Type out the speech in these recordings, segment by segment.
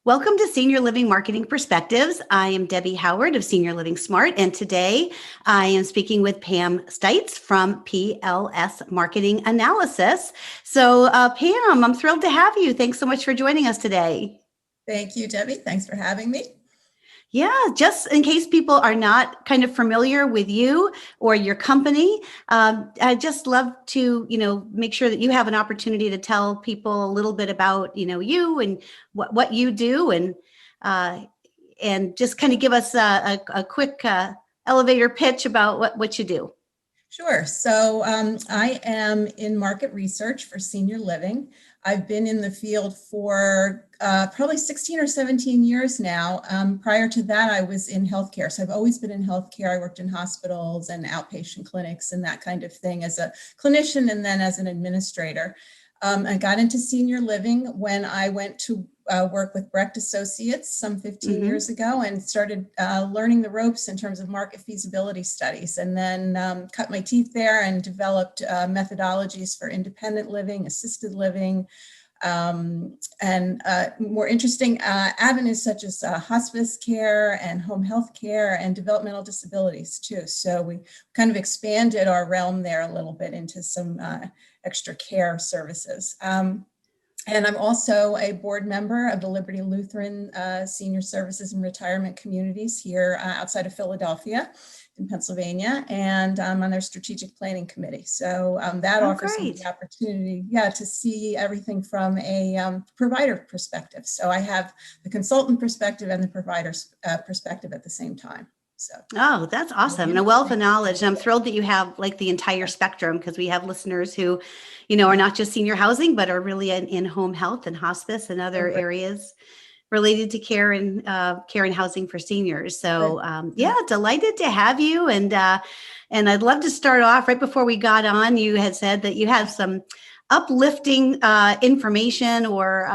Welcome to Senior Living Marketing Perspectives. I am Debbie Howard of Senior Living Smart, and today I am speaking with Pam Steitz from PLS Market Analysis. So, Pam, I'm thrilled to have you. Thanks so much for joining us today. Thank you, Debbie. Thanks for having me. Yeah, just in case people are not kind of familiar with you or your company, I'd just love to, make sure that you have an opportunity to tell people a little bit about, you and what you do, and just kind of give us a quick elevator pitch about what you do. Sure. So I am in market research for senior living. I've been in the field for probably 16 or 17 years now. Prior to that, I was in healthcare. So I've always been in healthcare. I worked in hospitals and outpatient clinics and that kind of thing as a clinician and then as an administrator. I got into senior living when I went to work with Brecht Associates some 15 years ago and started learning the ropes in terms of market feasibility studies, and then cut my teeth there and developed methodologies for independent living, assisted living, and more interesting avenues such as hospice care and home health care and developmental disabilities too. So we kind of expanded our realm there a little bit into some extra care services. And I'm also a board member of the Liberty Lutheran Senior Services and Retirement Communities here outside of Philadelphia in Pennsylvania, and I'm on their strategic planning committee. So that offers me the opportunity, to see everything from a provider perspective. So I have the consultant perspective and the provider's perspective at the same time. So. Oh, that's awesome. And a wealth of knowledge. I'm thrilled that you have like the entire spectrum, because we have listeners who, are not just senior housing, but are really in home health and hospice and other areas related to care and housing for seniors. So delighted to have you. And I'd love to start off right before we got on. You had said that you have some uplifting information or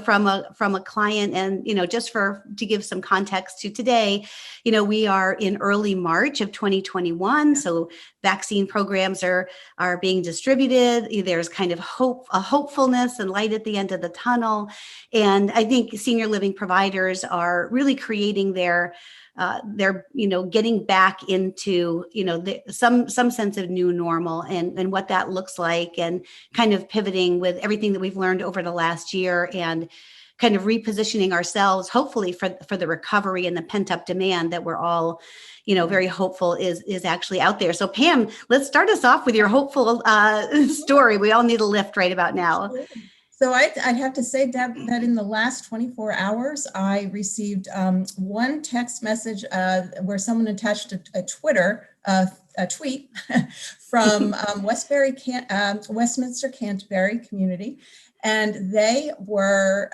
from a client, and just to give some context to today, we are in early March of 2021, so vaccine programs are being distributed. There's kind of a hopefulness and light at the end of the tunnel, and I think senior living providers are really creating they're getting back into, some sense of new normal and what that looks like, and kind of pivoting with everything that we've learned over the last year and kind of repositioning ourselves, hopefully for the recovery and the pent up demand that we're all, very hopeful is actually out there. So Pam, let's start us off with your hopeful story. We all need a lift right about now. So I'd have to say, Deb, that in the last 24 hours, I received one text message where someone attached a tweet from Westminster Canterbury community. And they were,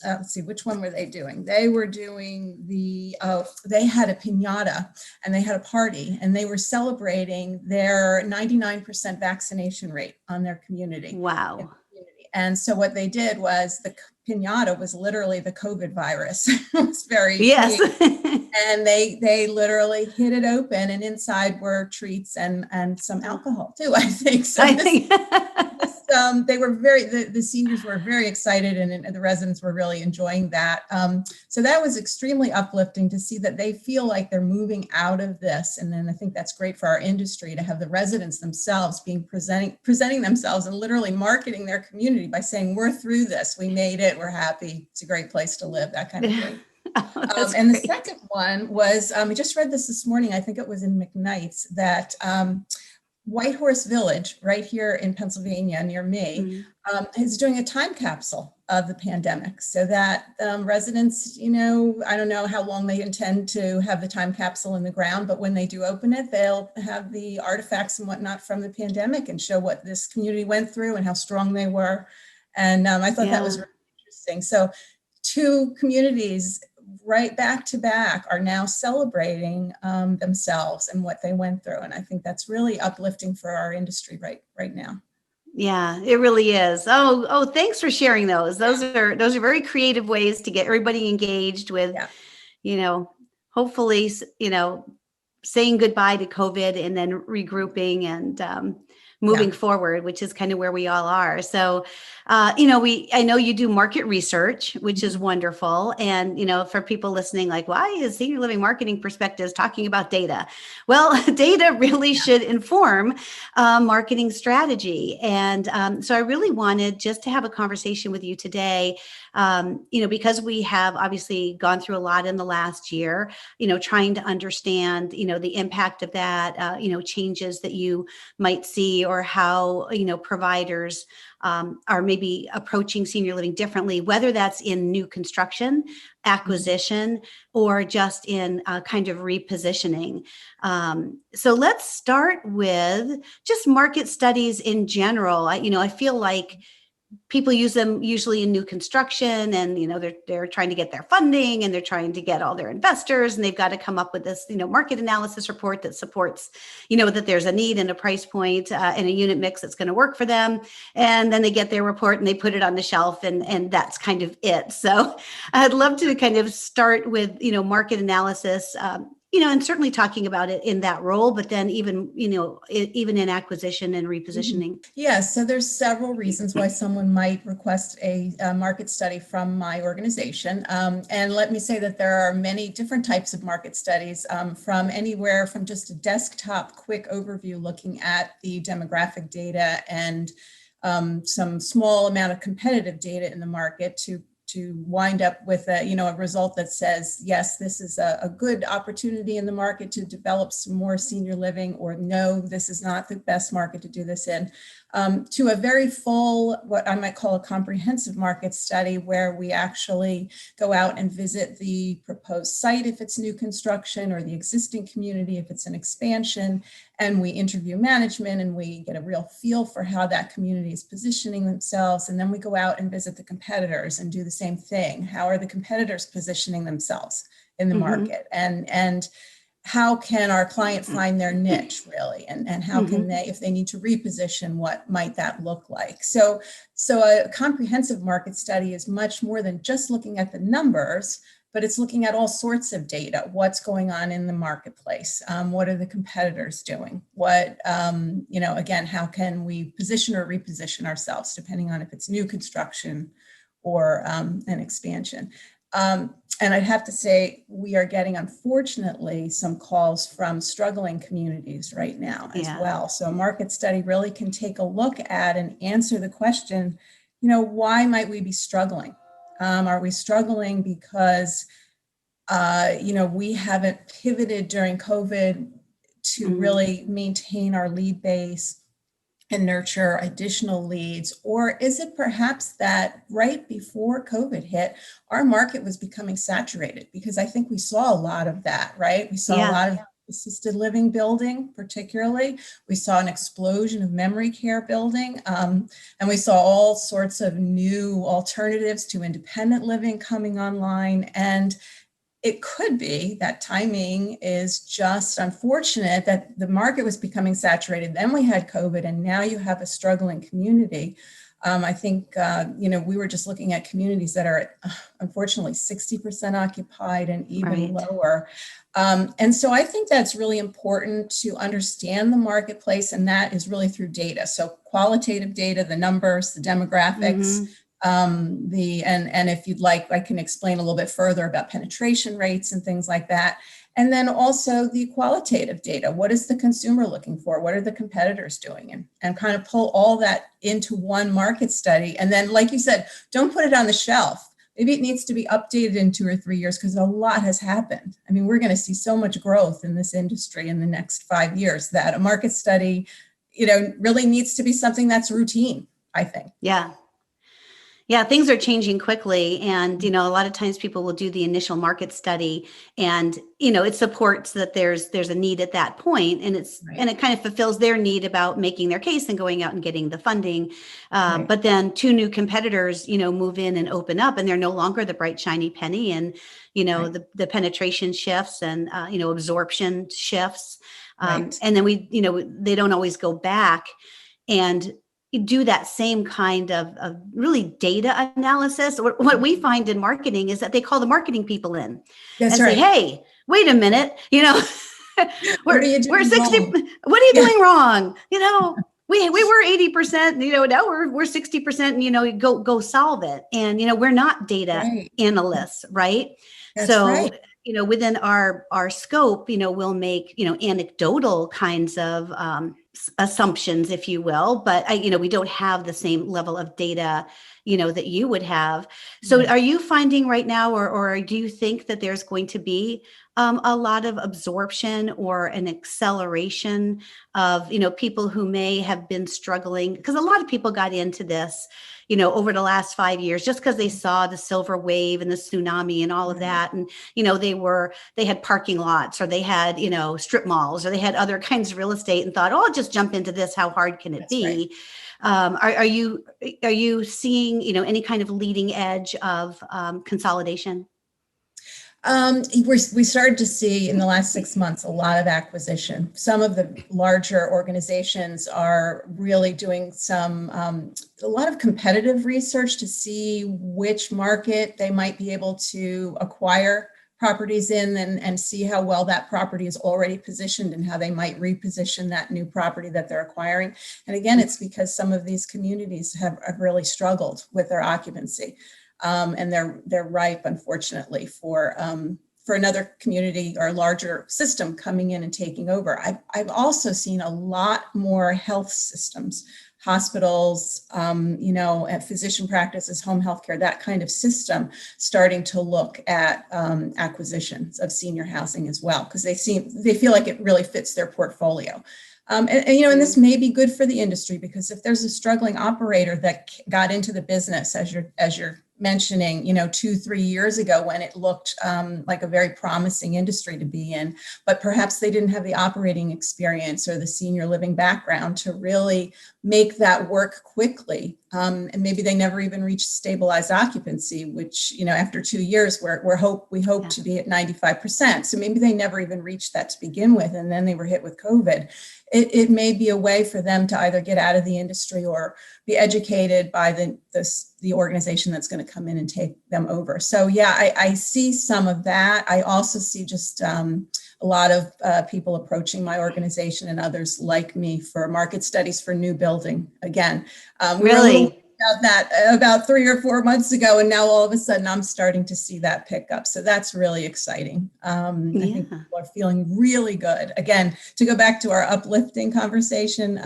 let's see, which one were they doing? They were doing they had a piñata and they had a party, and they were celebrating their 99% vaccination rate on their community. Wow. And so what they did was the piñata was literally the COVID virus. It was very yes. And they literally hit it open, and inside were treats and some alcohol too, I think. So they were the seniors were very excited, and the residents were really enjoying that. So that was extremely uplifting to see that they feel like they're moving out of this. And then I think that's great for our industry to have the residents themselves being presenting themselves and literally marketing their community by saying, we're through this, we made it, we're happy, it's a great place to live, that kind of thing. And the second one was, I just read this morning, I think it was in McKnight's, that Whitehorse Village, right here in Pennsylvania near me, is doing a time capsule of the pandemic, so that residents, I don't know how long they intend to have the time capsule in the ground, but when they do open it, they'll have the artifacts and whatnot from the pandemic and show what this community went through and how strong they were. And I thought that was really interesting. So two communities right back to back are now celebrating themselves and what they went through. And I think that's really uplifting for our industry right now. Yeah, it really is. Oh, thanks for sharing those. Those are very creative ways to get everybody engaged with, hopefully, saying goodbye to COVID and then regrouping and moving forward, which is kind of where we all are. So, I know you do market research, which is wonderful. And, for people listening, like, why is Senior Living Marketing Perspectives talking about data? Well, data really should inform marketing strategy. And so I really wanted just to have a conversation with you today, because we have obviously gone through a lot in the last year, trying to understand, the impact of that, changes that you might see, or how, providers are maybe approaching senior living differently, whether that's in new construction, acquisition, or just in kind of repositioning. So let's start with just market studies in general. I feel like people use them usually in new construction, and they're trying to get their funding, and they're trying to get all their investors, and they've got to come up with this market analysis report that supports that there's a need and a price point and a unit mix that's going to work for them. And then they get their report and they put it on the shelf, and that's kind of it. So I'd love to kind of start with market analysis, and certainly talking about it in that role, but then even in acquisition and repositioning. Yeah, so there's several reasons why someone might request a market study from my organization. And let me say that there are many different types of market studies, from anywhere from just a desktop quick overview looking at the demographic data and some small amount of competitive data in the market to wind up with a result that says, yes, this is a good opportunity in the market to develop some more senior living, or no, this is not the best market to do this in, to a very full, what I might call a comprehensive market study, where we actually go out and visit the proposed site if it's new construction, or the existing community if it's an expansion, and we interview management, and we get a real feel for how that community is positioning themselves. And then we go out and visit the competitors and do the same thing. How are the competitors positioning themselves in the market? And how can our client find their niche, really? And how can they, if they need to reposition, what might that look like? So a comprehensive market study is much more than just looking at the numbers, but it's looking at all sorts of data. What's going on in the marketplace? What are the competitors doing? What, again, how can we position or reposition ourselves, depending on if it's new construction or an expansion? And I'd have to say, we are getting, unfortunately, some calls from struggling communities right now as well. So a market study really can take a look at and answer the question, why might we be struggling? Are we struggling because, we haven't pivoted during COVID to really maintain our lead base and nurture additional leads? Or is it perhaps that right before COVID hit, our market was becoming saturated? Because I think we saw a lot of that, right? We saw a lot of assisted living building, particularly. We saw an explosion of memory care building, and we saw all sorts of new alternatives to independent living coming online. And it could be that timing is just unfortunate that the market was becoming saturated. Then we had COVID, and now you have a struggling community. I think, we were just looking at communities that are unfortunately 60% occupied and even lower. And so I think that's really important to understand the marketplace, and that is really through data. So qualitative data, the numbers, the demographics, and if you'd like, I can explain a little bit further about penetration rates and things like that. And then also the qualitative data. What is the consumer looking for? What are the competitors doing? And kind of pull all that into one market study. And then, like you said, don't put it on the shelf. Maybe it needs to be updated in 2 or 3 years, because a lot has happened. I mean, we're going to see so much growth in this industry in the next 5 years that a market study, really needs to be something that's routine, I think. Yeah, things are changing quickly. And, a lot of times people will do the initial market study, and, it supports that there's a need at that point, and and it kind of fulfills their need about making their case and going out and getting the funding. But then 2 new competitors, move in and open up, and they're no longer the bright, shiny penny. And, the penetration shifts, and, absorption shifts. And then they don't always go back and do that same kind of really data analysis. What we find in marketing is that they call the marketing people in say, hey, wait a minute, we're 60. Wrong? What are you doing wrong? we were 80%, now we're 60%, go solve it. And, we're not data Right. analysts, right? That's So, right. within our scope, we'll make, anecdotal kinds of assumptions, if you will, but we don't have the same level of data, that you would have. So Right. are you finding right now, or do you think that there's going to be a lot of absorption or an acceleration of, people who may have been struggling? Because a lot of people got into this, over the last 5 years, just because they saw the silver wave and the tsunami and all of that. And, they had parking lots, or they had, strip malls, or they had other kinds of real estate, and thought, oh, I'll just jump into this. How hard can it That's right. be? Are you seeing, any kind of leading edge of consolidation? We started to see in the last 6 months a lot of acquisition. Some of the larger organizations are really doing a lot of competitive research to see which market they might be able to acquire properties in, and see how well that property is already positioned and how they might reposition that new property that they're acquiring. And again, it's because some of these communities have really struggled with their occupancy. And they're ripe, unfortunately, for another community or larger system coming in and taking over. I've also seen a lot more health systems, hospitals, at physician practices, home health care, that kind of system, starting to look at acquisitions of senior housing as well, because they feel like it really fits their portfolio. And this may be good for the industry, because if there's a struggling operator that got into the business, as you're mentioning, 2-3 years ago, when it looked like a very promising industry to be in, but perhaps they didn't have the operating experience or the senior living background to really make that work quickly. And maybe they never even reached stabilized occupancy, which, after 2 years, we hope to be at 95%. So maybe they never even reached that to begin with, and then they were hit with COVID. It may be a way for them to either get out of the industry or be educated by the organization that's going to come in and take them over. So yeah, I see some of that. I also see just a lot of people approaching my organization and others like me for market studies for new building. Again, Really? about that about 3 or 4 months ago, and now all of a sudden I'm starting to see that pick up. So that's really exciting. I think people are feeling really good. Again, to go back to our uplifting conversation,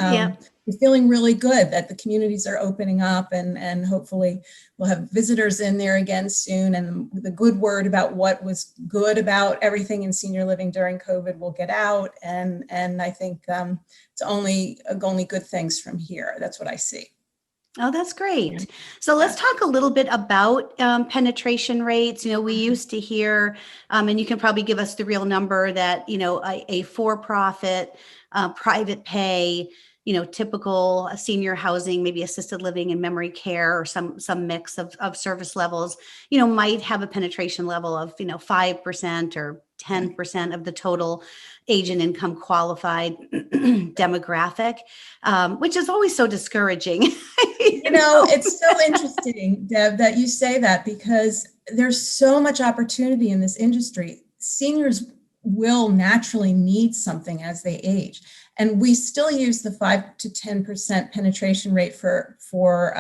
we're feeling really good that the communities are opening up, and hopefully we'll have visitors in there again soon. And the good word about what was good about everything in senior living during COVID will get out. And I think it's only good things from here. That's what I see. Oh, that's great. So let's talk a little bit about penetration rates. We used to hear, and you can probably give us the real number, that, a for-profit, private pay, typical senior housing, maybe assisted living and memory care, or some mix of service levels, might have a penetration level of, 5% or 10% of the total age and income qualified demographic, which is always so discouraging. It's so interesting, Deb, that you say that, because there's so much opportunity in this industry. Seniors will naturally need something as they age. And we still use the 5 to 10% penetration rate for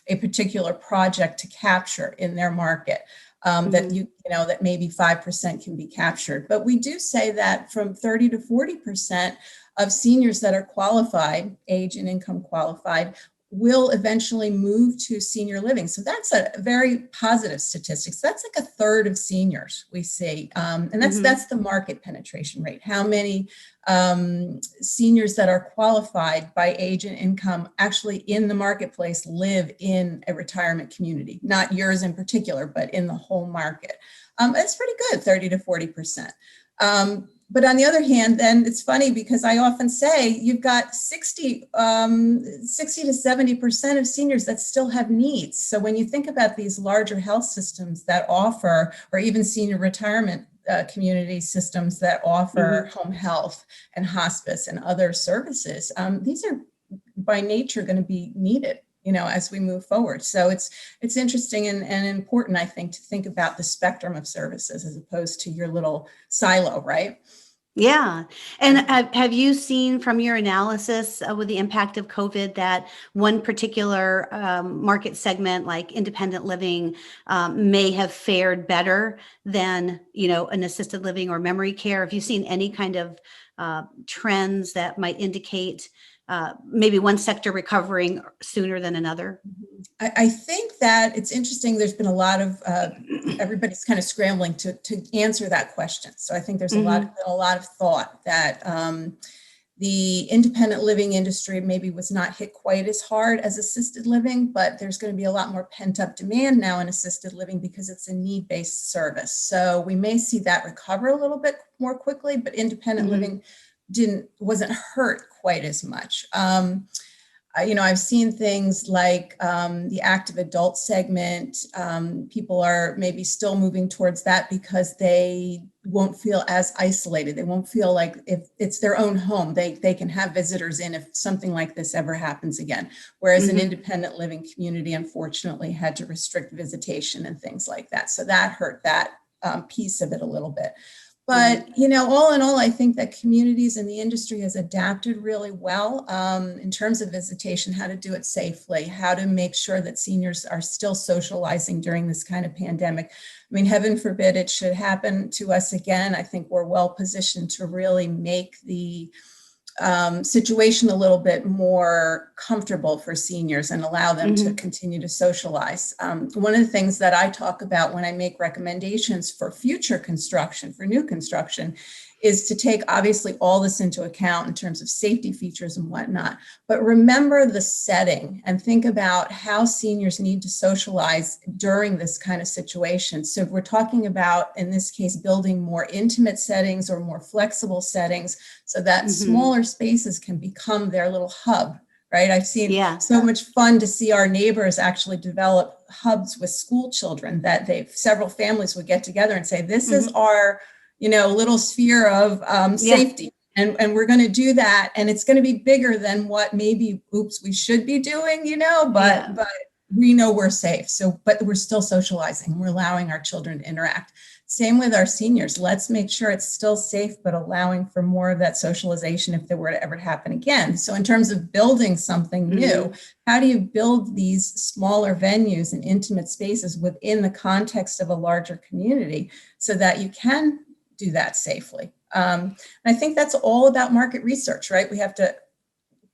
a particular project to capture in their market. That maybe 5% can be captured. But we do say that from 30 to 40% of seniors that are qualified, age and income qualified, will eventually move to senior living. So that's a very positive statistic. So that's like a third of seniors we see. And that's the market penetration rate. How many seniors that are qualified by age and income actually in the marketplace live in a retirement community, not yours in particular, but in the whole market. It's pretty good, 30 to 40%. But on the other hand, then it's funny, because I often say you've got 60 to 70% of seniors that still have needs. So when you think about these larger health systems that offer, or even senior retirement community systems that offer home health and hospice and other services, these are by nature going to be needed, as we move forward. So it's interesting and important, I think, to think about the spectrum of services as opposed to your little silo, right? Yeah. And have you seen from your analysis with the impact of COVID that one particular market segment, like independent living, may have fared better than, an assisted living or memory care? Have you seen any kind of trends that might indicate maybe one sector recovering sooner than another? I think that it's interesting. There's been a lot of everybody's kind of scrambling to answer that question. So I think there's a lot of thought that the independent living industry maybe was not hit quite as hard as assisted living, but there's going to be a lot more pent up demand now in assisted living because it's a need-based service. So we may see that recover a little bit more quickly, but independent living wasn't hurt quite as much. I've seen things like the active adult segment. People are maybe still moving towards that because they won't feel as isolated. They won't feel like if it's their own home, they can have visitors in if something like this ever happens again. Whereas an independent living community, unfortunately, had to restrict visitation and things like that. So that hurt that piece of it a little bit. But, all in all, I think that communities and the industry has adapted really well in terms of visitation, how to do it safely, how to make sure that seniors are still socializing during this kind of pandemic. I mean, heaven forbid it should happen to us again. I think we're well positioned to really make the situation a little bit more comfortable for seniors and allow them to continue to socialize. One of the things that I talk about when I make recommendations for future construction, for new construction, is to take obviously all this into account in terms of safety features and whatnot, but remember the setting and think about how seniors need to socialize during this kind of situation. So if we're talking about, in this case, building more intimate settings or more flexible settings so that smaller spaces can become their little hub, right? I've seen so much fun to see our neighbors actually develop hubs with school children that several families would get together and say, this is our little sphere of safety. And we're going to do that. And it's going to be bigger than what maybe, we should be doing, but we know we're safe. So, but we're still socializing. We're allowing our children to interact. Same with our seniors. Let's make sure it's still safe, but allowing for more of that socialization if there were to ever happen again. So in terms of building something new, how do you build these smaller venues and intimate spaces within the context of a larger community so that you can do that safely? And I think that's all about market research, right? We have to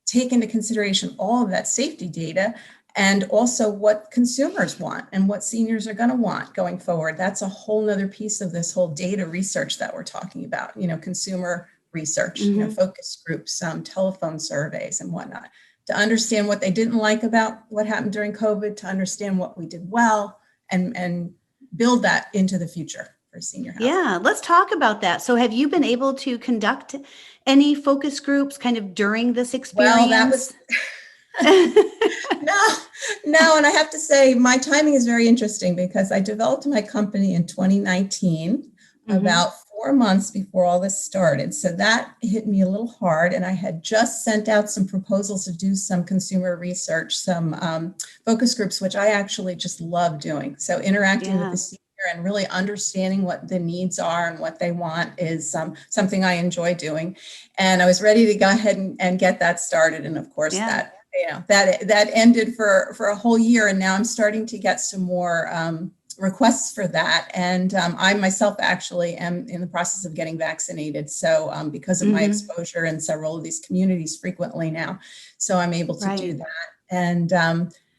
take into consideration all of that safety data and also what consumers want and what seniors are going to want going forward. That's a whole nother piece of this whole data research that we're talking about, consumer research, focus groups, telephone surveys and whatnot, to understand what they didn't like about what happened during COVID, to understand what we did well and build that into the future. Senior housing. Yeah, let's talk about that. So have you been able to conduct any focus groups kind of during this experience? Well, that was no. And I have to say my timing is very interesting because I developed my company in 2019, about 4 months before all this started. So that hit me a little hard. And I had just sent out some proposals to do some consumer research, some focus groups, which I actually just love doing. So interacting with the senior and really understanding what the needs are and what they want is something I enjoy doing. And I was ready to go ahead and get that started. And of course that ended for a whole year. And now I'm starting to get some more requests for that. And I myself actually am in the process of getting vaccinated. So because of my exposure in several of these communities frequently now, so I'm able to do that. And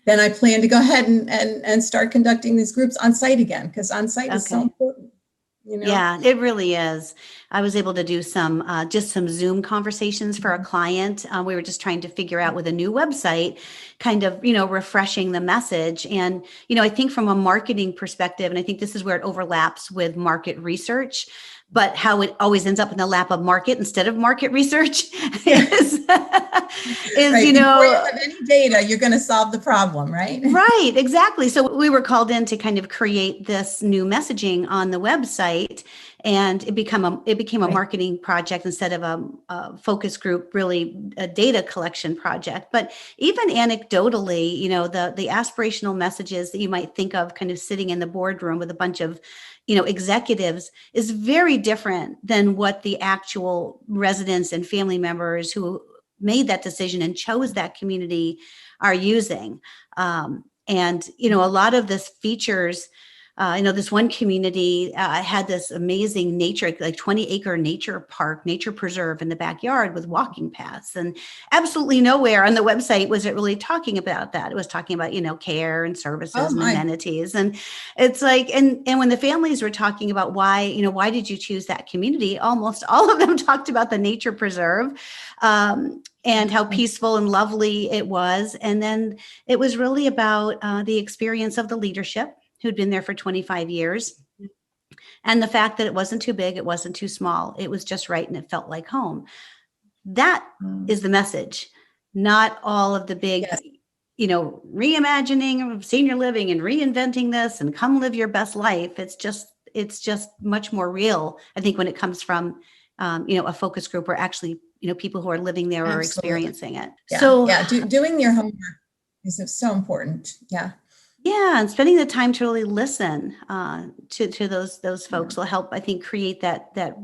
then I plan to go ahead and start conducting these groups on site again, because on site is so important. Yeah, it really is. I was able to do just some Zoom conversations for a client. We were just trying to figure out with a new website, kind of, refreshing the message. And, I think from a marketing perspective, and I think this is where it overlaps with market research, but how it always ends up in the lap of market instead of market research is right. Before you have any data, you're going to solve the problem, right? Right, exactly. So we were called in to kind of create this new messaging on the website. And it became a Right. marketing project instead of a focus group, really a data collection project. But even anecdotally, the aspirational messages that you might think of kind of sitting in the boardroom with a bunch of, executives is very different than what the actual residents and family members who made that decision and chose that community are using. And a lot of this features, this one community had this amazing nature, like 20-acre nature preserve in the backyard with walking paths, and absolutely nowhere on the website was it really talking about that. It was talking about, care and services Oh and my. amenities. And it's like, and when the families were talking about why did you choose that community? Almost all of them talked about the nature preserve, and how peaceful and lovely it was. And then it was really about the experience of the leadership who'd been there for 25 years. And the fact that it wasn't too big, it wasn't too small. It was just right. And it felt like home. That is the message, not all of the big, Yes. reimagining of senior living and reinventing this and come live your best life. It's just much more real, I think, when it comes from, a focus group or actually, people who are living there or Absolutely. experiencing it. Yeah. So yeah, doing your homework is so important. Yeah. yeah, and spending the time to really listen to those folks will help, I think, create that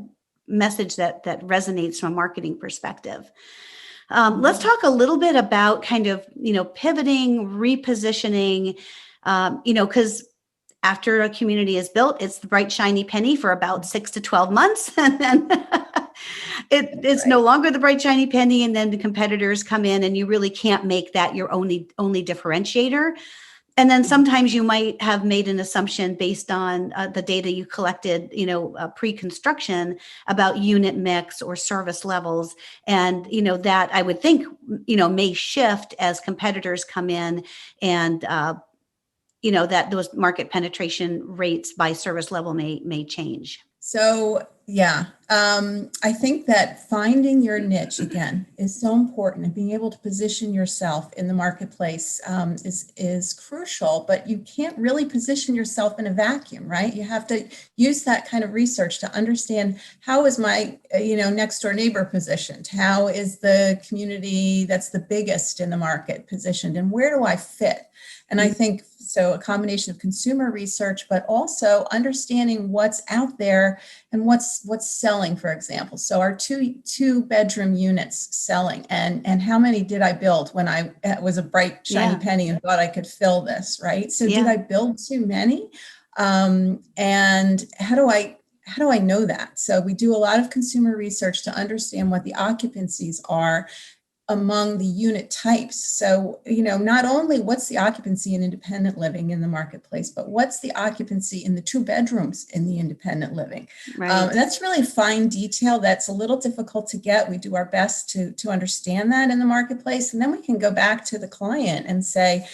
message that resonates from a marketing perspective. Let's talk a little bit about kind of pivoting, repositioning. Because after a community is built, it's the bright shiny penny for about 6 to 12 months, and then it's no longer the bright shiny penny, and then the competitors come in, and you really can't make that your only differentiator. And then sometimes you might have made an assumption based on the data you collected, pre-construction about unit mix or service levels. And, that I would think, may shift as competitors come in and, that those market penetration rates by service level may change. So, yeah, I think that finding your niche again is so important, and being able to position yourself in the marketplace is crucial. But you can't really position yourself in a vacuum, right? You have to use that kind of research to understand, how is my next door neighbor positioned? How is the community that's the biggest in the market positioned, and where do I fit? And I think so a combination of consumer research, but also understanding what's out there and what's selling, for example. So our two bedroom units selling, and how many did I build when I was a bright shiny penny and thought I could fill this, right? So did I build too many? And how do I know that? So we do a lot of consumer research to understand what the occupancies are among the unit types. So, not only what's the occupancy in independent living in the marketplace, but what's the occupancy in the 2 bedrooms in the independent living. Right. And that's really fine detail that's a little difficult to get. We do our best to understand that in the marketplace. And then we can go back to the client and say,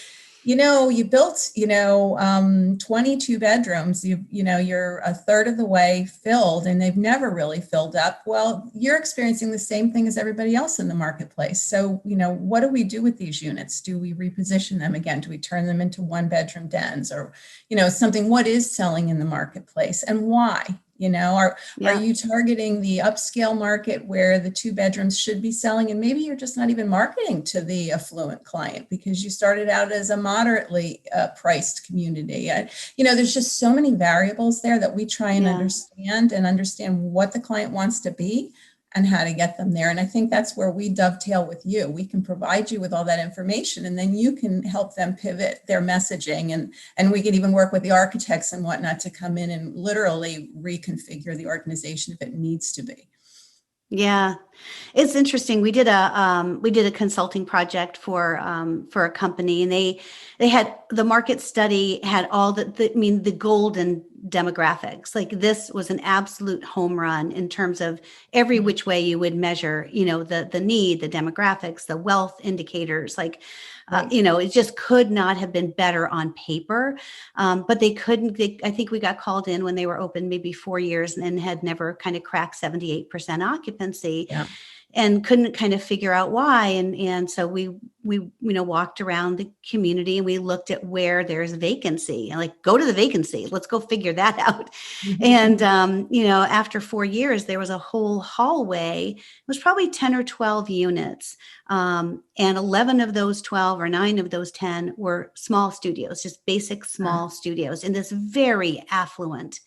you built, 22 bedrooms, you're a third of the way filled, and they've never really filled up. Well, you're experiencing the same thing as everybody else in the marketplace. So, what do we do with these units? Do we reposition them again? Do we turn them into 1-bedroom dens, or, something? What is selling in the marketplace, and why? Are you targeting the upscale market where the 2 bedrooms should be selling? And maybe you're just not even marketing to the affluent client because you started out as a moderately priced community. There's just so many variables there that we try and understand what the client wants to be and how to get them there. And I think that's where we dovetail with you. We can provide you with all that information, and then you can help them pivot their messaging. And we can even work with the architects and whatnot to come in and literally reconfigure the organization if it needs to be. Yeah, it's interesting. We did a consulting project for a company, and they had the market study had all the golden demographics. Like, this was an absolute home run in terms of every which way you would measure, the need, the demographics, the wealth indicators, like, it just could not have been better on paper. But they couldn't, I think we got called in when they were open maybe 4 years and had never kind of cracked 78% occupancy. Yeah. and couldn't kind of figure out why. And so we walked around the community and we looked at where there's vacancy, and like, go to the vacancy. Let's go figure that out. And, after 4 years, there was a whole hallway. It was probably 10 or 12 units. And 11 of those 12 or 9 of those 10 were small studios, just basic small studios in this very affluent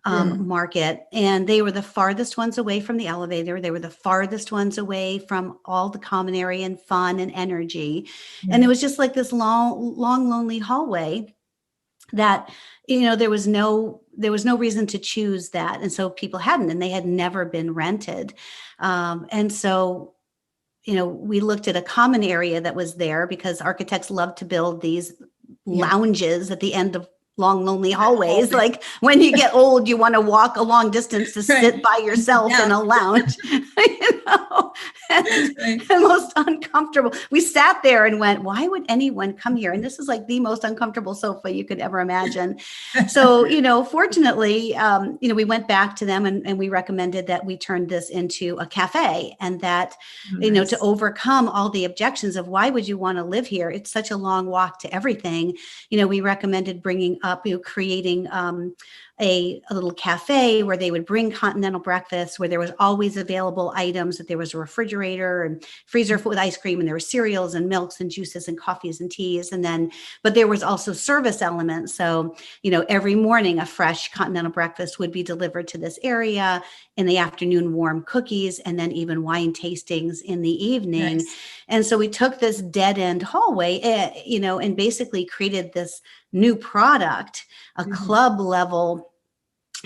market. And they were the farthest ones away from the elevator. They were the farthest ones away from all the common area and fun and energy. And it was just like this long, lonely hallway that, there was no reason to choose that. And so people hadn't, and they had never been rented. And so, we looked at a common area that was there, because architects love to build these lounges at the end of long, lonely hallways. Like, when you get old, you want to walk a long distance to sit by yourself in a lounge, and most uncomfortable. We sat there and went, why would anyone come here? And this is like the most uncomfortable sofa you could ever imagine. So, fortunately, we went back to them and we recommended that we turn this into a cafe, and that, to overcome all the objections of why would you want to live here? It's such a long walk to everything. We recommended bringing up, creating a little cafe where they would bring continental breakfast, where there was always available items, that there was a refrigerator and freezer with ice cream, and there were cereals and milks and juices and coffees and teas. But there was also service elements. So, every morning a fresh continental breakfast would be delivered to this area. In the afternoon, warm cookies, and then even wine tastings in the evening. Nice. And so we took this dead end hallway, and basically created this new product, a club level,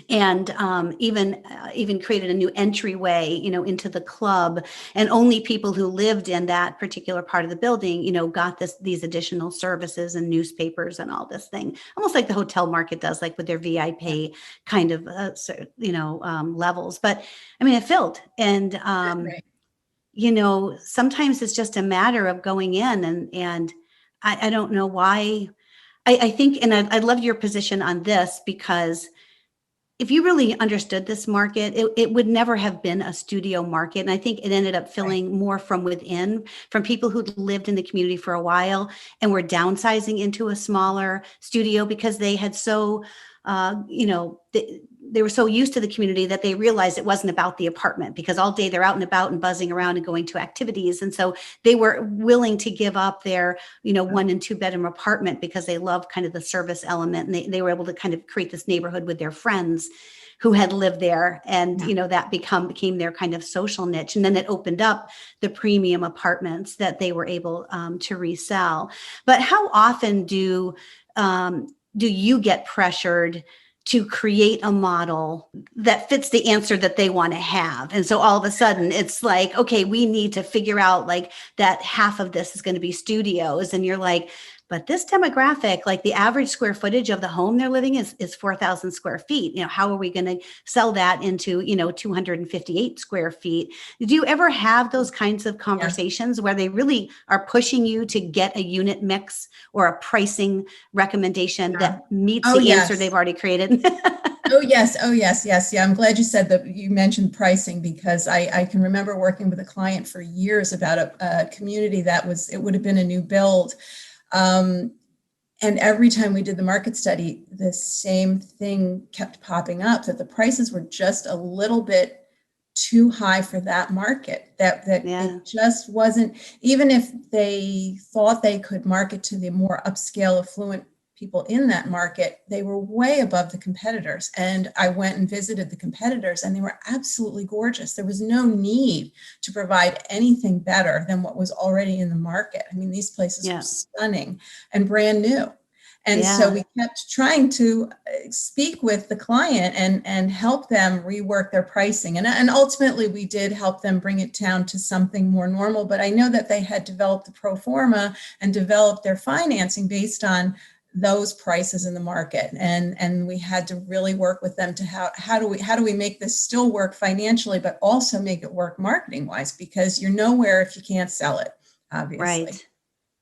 and even created a new entryway, into the club. And only people who lived in that particular part of the building, got these additional services and newspapers and all this thing, almost like the hotel market does, like with their VIP kind of, levels. But I mean, it filled. And, sometimes it's just a matter of going in, and I don't know why. I think, and I love your position on this, because if you really understood this market, it would never have been a studio market. And I think it ended up filling more from within, from people who lived in the community for a while and were downsizing into a smaller studio, because they had they were so used to the community that they realized it wasn't about the apartment, because all day they're out and about and buzzing around and going to activities. And so they were willing to give up their, 1 and 2 bedroom apartment, because they love kind of the service element. And they were able to kind of create this neighborhood with their friends who had lived there. And, that became their kind of social niche. And then it opened up the premium apartments that they were able to resell. But how often do you get pressured to create a model that fits the answer that they want to have? And so all of a sudden it's like, okay, we need to figure out like that half of this is going to be studios. And you're like, but this demographic, like the average square footage of the home they're living is 4,000 square feet. How are we going to sell that into, 258 square feet? Do you ever have those kinds of conversations where they really are pushing you to get a unit mix or a pricing recommendation that meets the answer they've already created? Oh, yes. Yeah. I'm glad you said that. You mentioned pricing, because I can remember working with a client for years about a community it would have been a new build. And every time we did the market study, the same thing kept popping up, that the prices were just a little bit too high for that market, that it just wasn't, even if they thought they could market to the more upscale, affluent people in that market, they were way above the competitors. And I went and visited the competitors, and they were absolutely gorgeous. There was no need to provide anything better than what was already in the market. I mean, these places were stunning and brand new. And so we kept trying to speak with the client and help them rework their pricing. And ultimately, we did help them bring it down to something more normal. But I know that they had developed the pro forma and developed their financing based on those prices in the market. And we had to really work with them to how do we make this still work financially, but also make it work marketing wise, because you're nowhere if you can't sell it, obviously. Right.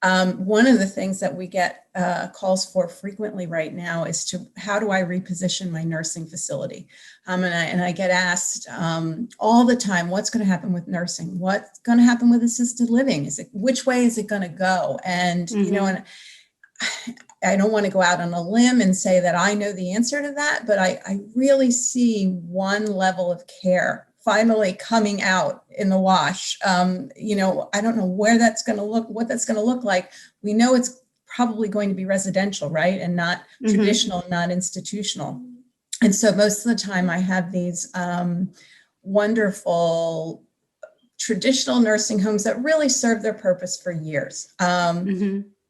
One of the things that we get calls for frequently right now is how do I reposition my nursing facility? And I get asked all the time, what's going to happen with nursing? What's going to happen with assisted living? Which way is it going to go? And, and I don't want to go out on a limb and say that I know the answer to that, but I really see one level of care finally coming out in the wash. I don't know where that's going to look, what that's going to look like. We know it's probably going to be residential, right? And not traditional, not institutional. And so most of the time I have these wonderful traditional nursing homes that really serve their purpose for years.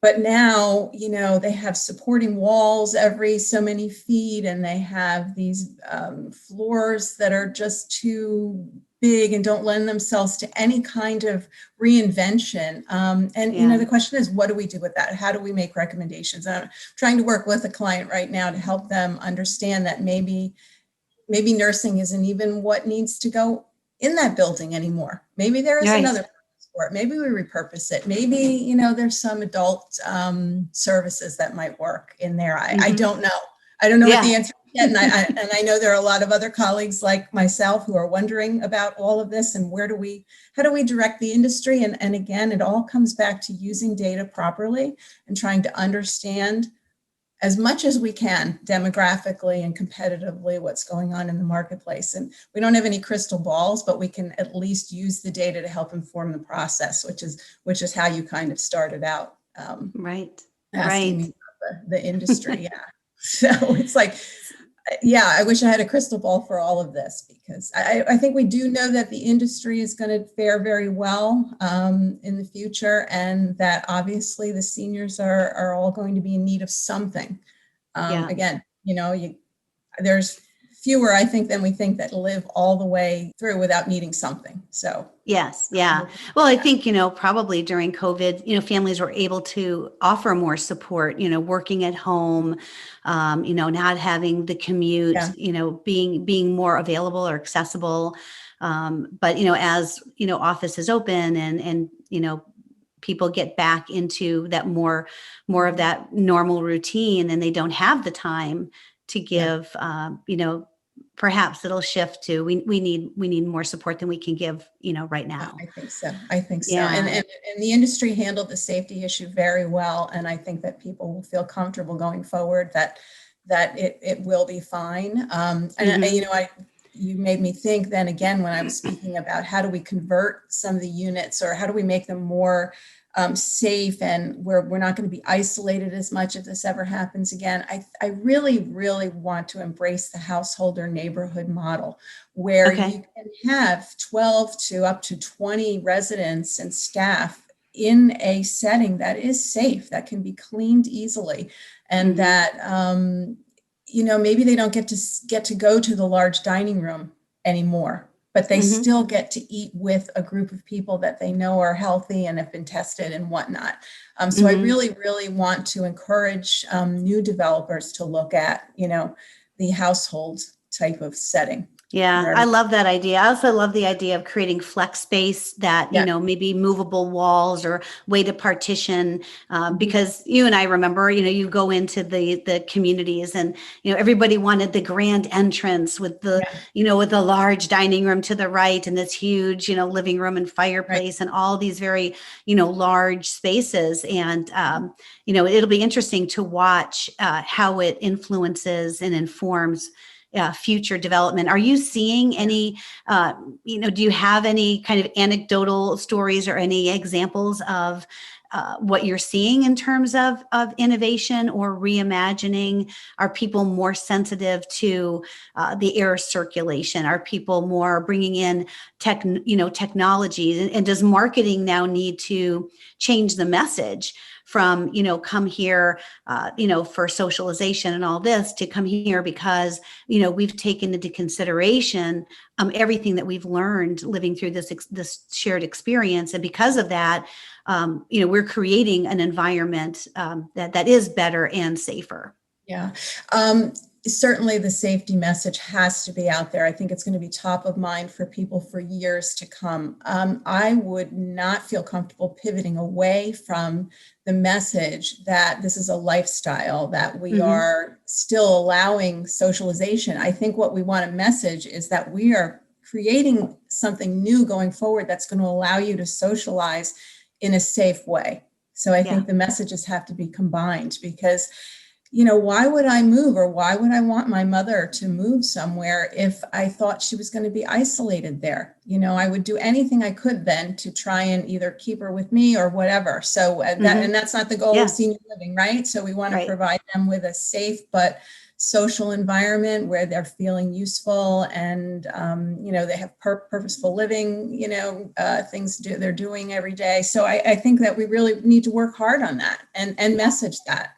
But now, they have supporting walls every so many feet, and they have these floors that are just too big and don't lend themselves to any kind of reinvention. The question is, what do we do with that? How do we make recommendations? And I'm trying to work with a client right now to help them understand that maybe nursing isn't even what needs to go in that building anymore. Maybe there is another for it. Maybe we repurpose it. Maybe, there's some adult services that might work in there. I don't know. I don't know what the answer is yet. And I know there are a lot of other colleagues like myself who are wondering about all of this and how do we direct the industry? And again, it all comes back to using data properly and trying to understand as much as we can demographically and competitively what's going on in the marketplace. And we don't have any crystal balls, but we can at least use the data to help inform the process, which is how you kind of started out. Asking me about the industry. So it's like, I wish I had a crystal ball for all of this, because I think we do know that the industry is going to fare very well in the future, and that obviously the seniors are all going to be in need of something. Again, there's fewer, I think, than we think that live all the way through without needing something. So yes. Yeah. Well, I think, probably during COVID, families were able to offer more support, working at home, not having the commute, being more available or accessible. But, as, offices open and people get back into that more of that normal routine, and they don't have the time to give, perhaps it'll shift to we need more support than we can give, right now. I think so. And the industry handled the safety issue very well. And I think that people will feel comfortable going forward that it will be fine. You made me think then again, when I was speaking about how do we convert some of the units, or how do we make them more safe, and where we're not going to be isolated as much if this ever happens again. I really, really want to embrace the householder neighborhood model, where you can have 12 to up to 20 residents and staff in a setting that is safe, that can be cleaned easily, and that maybe they don't get to go to the large dining room anymore, but they still get to eat with a group of people that they know are healthy and have been tested and whatnot. So I really, really want to encourage new developers to look at, the household type of setting. Yeah, I love that idea. I also love the idea of creating flex space that, maybe movable walls or way to partition, because you and I remember, you go into the communities and, everybody wanted the grand entrance with the, with the large dining room to the right and this huge, living room and fireplace and all these very, large spaces. And, it'll be interesting to watch how it influences and informs future development. Are you seeing any, do you have any kind of anecdotal stories or any examples of what you're seeing in terms of innovation or reimagining? Are people more sensitive to the air circulation? Are people more bringing in technology? And does marketing now need to change the message from, come here, for socialization and all this, to come here because, we've taken into consideration everything that we've learned living through this shared experience. And because of that, we're creating an environment that is better and safer. Yeah. certainly the safety message has to be out there. I think it's going to be top of mind for people for years to come. I would not feel comfortable pivoting away from the message that this is a lifestyle, that we are still allowing socialization. I think what we want to message is that we are creating something new going forward that's going to allow you to socialize in a safe way. So I think the messages have to be combined, because why would I move, or why would I want my mother to move somewhere if I thought she was going to be isolated there? I would do anything I could then to try and either keep her with me or whatever. So and that's not the goal of senior living, right? So we want to provide them with a safe but social environment where they're feeling useful, and they have purposeful living, things they're doing every day. So I think that we really need to work hard on that and message that.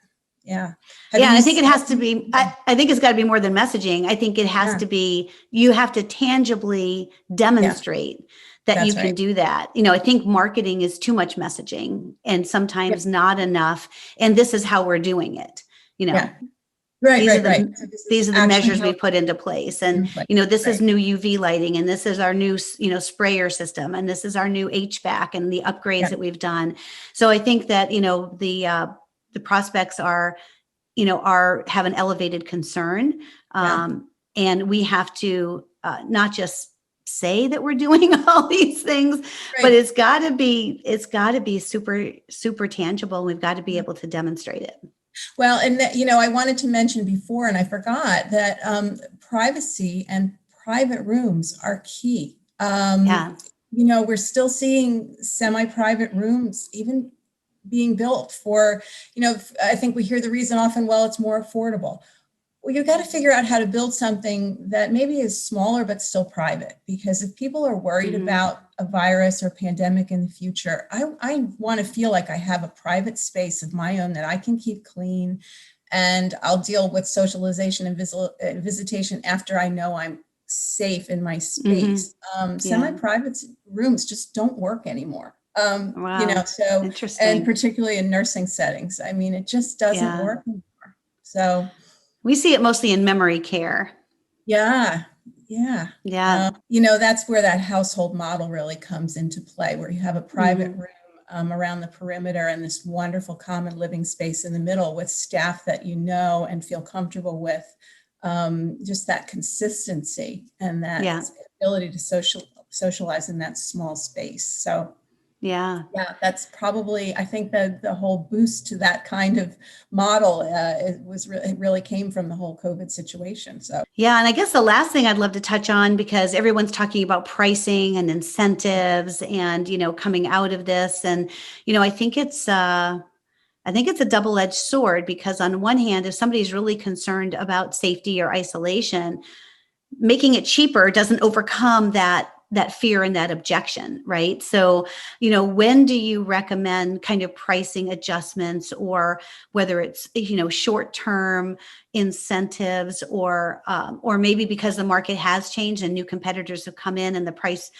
Yeah. I think it has to be, I think it's got to be more than messaging. I think it has to be, you have to tangibly demonstrate that you can do that. I think marketing is too much messaging and sometimes not enough. And this is how we're doing it, Right. These are the measures we put into place. And, this is new UV lighting, and this is our new, sprayer system, and this is our new HVAC and the upgrades that we've done. So I think that, the prospects have an elevated concern. And we have to not just say that we're doing all these things, but it's gotta be super, super tangible. We've got to be able to demonstrate it. Well, and I wanted to mention before, and I forgot that privacy and private rooms are key. We're still seeing semi-private rooms, even being built for, I think we hear the reason often, well, it's more affordable. Well, you've got to figure out how to build something that maybe is smaller, but still private, because if people are worried about a virus or pandemic in the future, I want to feel like I have a private space of my own that I can keep clean, and I'll deal with socialization and visitation after I know I'm safe in my space. Semi-private rooms just don't work anymore. So interesting. And particularly in nursing settings, I mean, it just doesn't work anymore. So we see it mostly in memory care. That's where that household model really comes into play, where you have a private room around the perimeter and this wonderful common living space in the middle with staff that and feel comfortable with. Just that consistency and that ability to socialize in that small space. So that's probably, I think that the whole boost to that kind of model it really came from the whole COVID situation. So and I guess the last thing I'd love to touch on, because everyone's talking about pricing and incentives and coming out of this, and I think it's a double-edged sword, because on one hand, if somebody's really concerned about safety or isolation, making it cheaper doesn't overcome that fear and that objection, right? So, when do you recommend kind of pricing adjustments, or whether it's, short-term incentives, or maybe because the market has changed and new competitors have come in and the price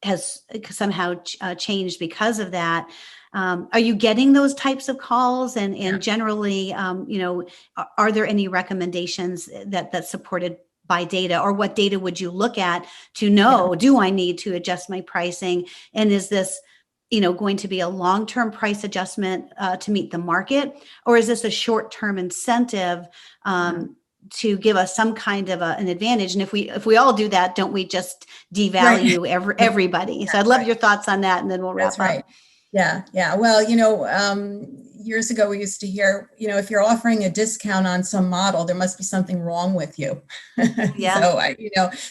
has somehow changed because of that. Are you getting those types of calls? And generally, are there any recommendations that's supported by data, or what data would you look at to know, do I need to adjust my pricing? And is this, going to be a long-term price adjustment to meet the market? Or is this a short-term incentive to give us some kind of an advantage? And if we all do that, don't we just devalue everybody? So I'd love your thoughts on that, and then we'll wrap up. Yeah. Well, years ago, we used to hear, if you're offering a discount on some model, there must be something wrong with you. So,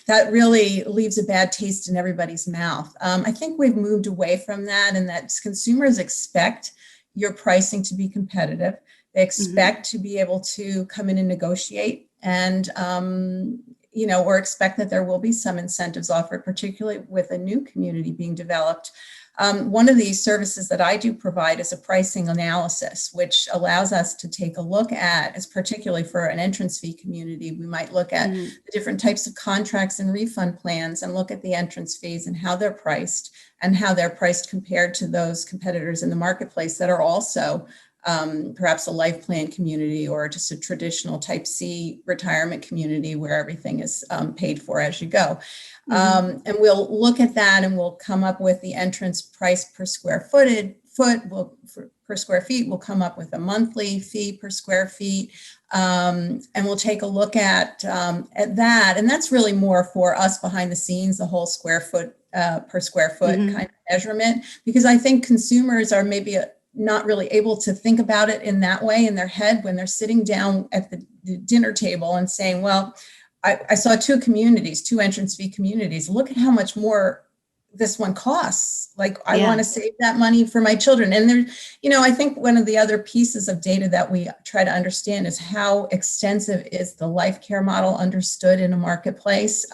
that really leaves a bad taste in everybody's mouth. I think we've moved away from that, and that consumers expect your pricing to be competitive. They expect to be able to come in and negotiate, and, or expect that there will be some incentives offered, particularly with a new community being developed. One of these services that I do provide is a pricing analysis, which allows us to take a look at, as particularly for an entrance fee community, we might look at the different types of contracts and refund plans, and look at the entrance fees and how they're priced compared to those competitors in the marketplace that are also perhaps a life plan community or just a traditional type C retirement community where everything is paid for as you go. And we'll look at that and we'll come up with the entrance price per square per square feet. We'll come up with a monthly fee per square feet. And we'll take a look at that. And that's really more for us behind the scenes, the whole square foot per square foot kind of measurement, because I think consumers are maybe not really able to think about it in that way in their head when they're sitting down at the dinner table and saying, well, I saw two entrance fee communities. Look at how much more this one costs. Like, I want to save that money for my children. And there, I think one of the other pieces of data that we try to understand is how extensive is the life care model understood in a marketplace.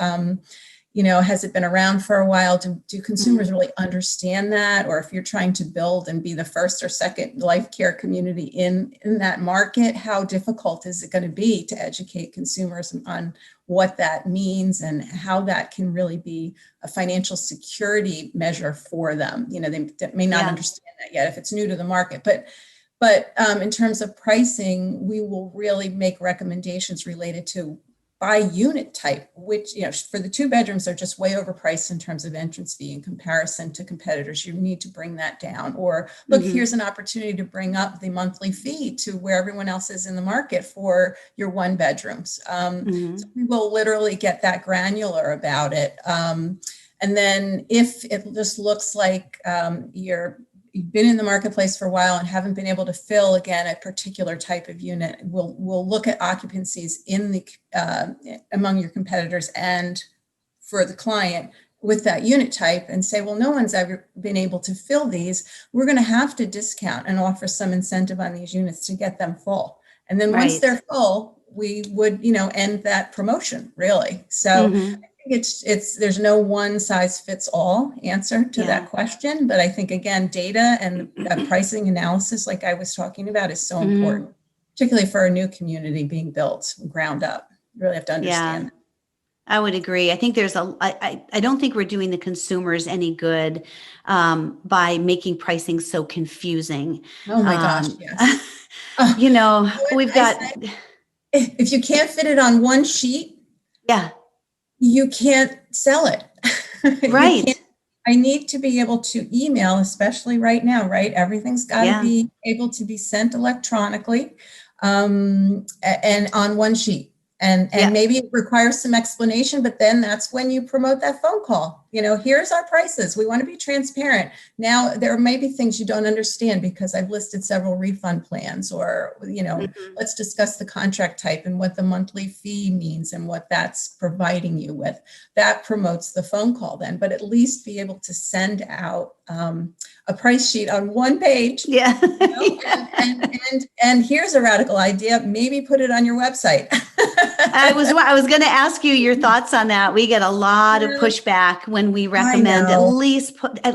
Has it been around for a while? Do consumers really understand that? Or if you're trying to build and be the first or second life care community in that market, how difficult is it going to be to educate consumers on what that means and how that can really be a financial security measure for them? They may not understand that yet if it's new to the market, but in terms of pricing, we will really make recommendations related to by unit type, which, for the 2 bedrooms are just way overpriced in terms of entrance fee in comparison to competitors. You need to bring that down. Or look, here's an opportunity to bring up the monthly fee to where everyone else is in the market for your 1 bedrooms. So we will literally get that granular about it. And then if it just looks like you've been in the marketplace for a while and haven't been able to fill again a particular type of unit, we'll look at occupancies in the among your competitors and for the client with that unit type and say, well, no one's ever been able to fill these. We're going to have to discount and offer some incentive on these units to get them full. And then once they're full, we would, end that promotion, really. So I think there's no one size fits all answer to that question. But I think, again, data and pricing analysis, like I was talking about, is so important, particularly for a new community being built ground up. You really have to understand that. I would agree. I think I don't think we're doing the consumers any good by making pricing so confusing. Oh my gosh, yes. We've got. If you can't fit it on one sheet, you can't sell it. Right. I need to be able to email, especially right now, right? Everything's got to be able to be sent electronically and on one sheet. And maybe it requires some explanation, but then that's when you promote that phone call. Here's our prices. We want to be transparent. Now, there may be things you don't understand because I've listed several refund plans or, let's discuss the contract type and what the monthly fee means and what that's providing you with. That promotes the phone call then, but at least be able to send out a price sheet on one page. And here's a radical idea. Maybe put it on your website. I was going to ask you your thoughts on that. We get a lot of pushback when we recommend at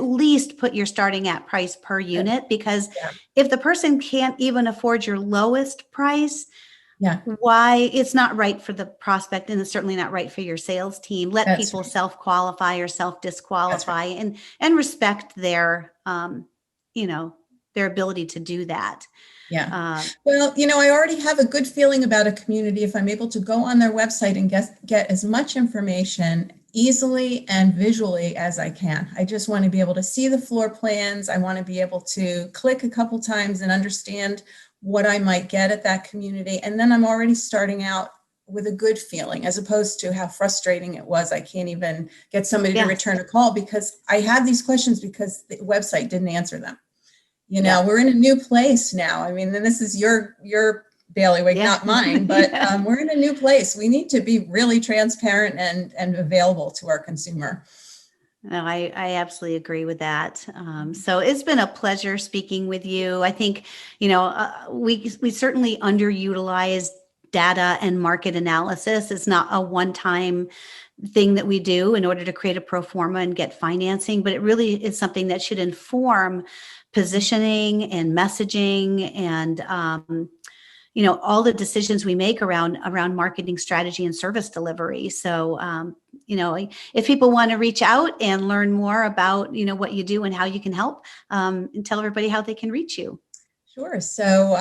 least put your starting at price per unit, because if the person can't even afford your lowest price, why it's not right for the prospect, and it's certainly not right for your sales team. Let people self-qualify or self-disqualify and respect their their ability to do that. Well, I already have a good feeling about a community if I'm able to go on their website and get as much information easily and visually as I can. I just want to be able to see the floor plans. I want to be able to click a couple times and understand what I might get at that community. And then I'm already starting out with a good feeling, as opposed to how frustrating it was. I can't even get somebody to return a call because I have these questions because the website didn't answer them. We're in a new place now. I mean, this is your bailiwick, not mine, but we're in a new place. We need to be really transparent and available to our consumer. No, I absolutely agree with that. So it's been a pleasure speaking with you. I think, we certainly underutilize data and market analysis. It's not a one-time thing that we do in order to create a pro forma and get financing, but it really is something that should inform positioning and messaging and all the decisions we make around marketing strategy and service delivery. So if people want to reach out and learn more about what you do and how you can help, and tell everybody how they can reach you. Sure. So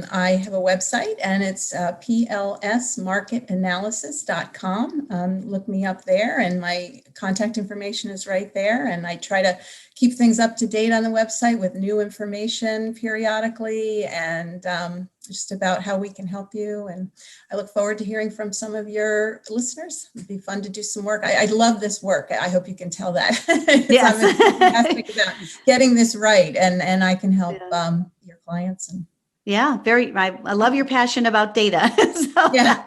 I have a website, and it's plsmarketanalysis.com. Look me up there, and my contact information is right there. And I try to keep things up to date on the website with new information periodically, and just about how we can help you. And I look forward to hearing from some of your listeners. It'd be fun to do some work. I love this work. I hope you can tell that. Yes. I'm enthusiastic about getting this right, and I can help your clients. And yeah, I love your passion about data. So yeah,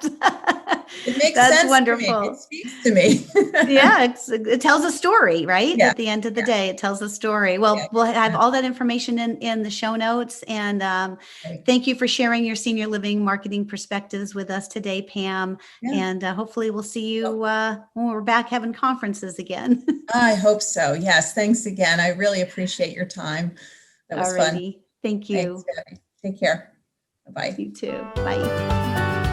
it makes that's sense wonderful. to me. It speaks to me. Yeah, it tells a story, right? Yeah. At the end of the day, it tells a story. Well, Yeah. we'll have all that information in the show notes. And Right. thank you for sharing your senior living marketing perspectives with us today, Pam. Yeah. And hopefully we'll see you when we're back having conferences again. I hope so. Yes. Thanks again. I really appreciate your time. That was fun. Alrighty. Thank you. Thanks, Debbie. Take care. Bye-bye. You too. Bye.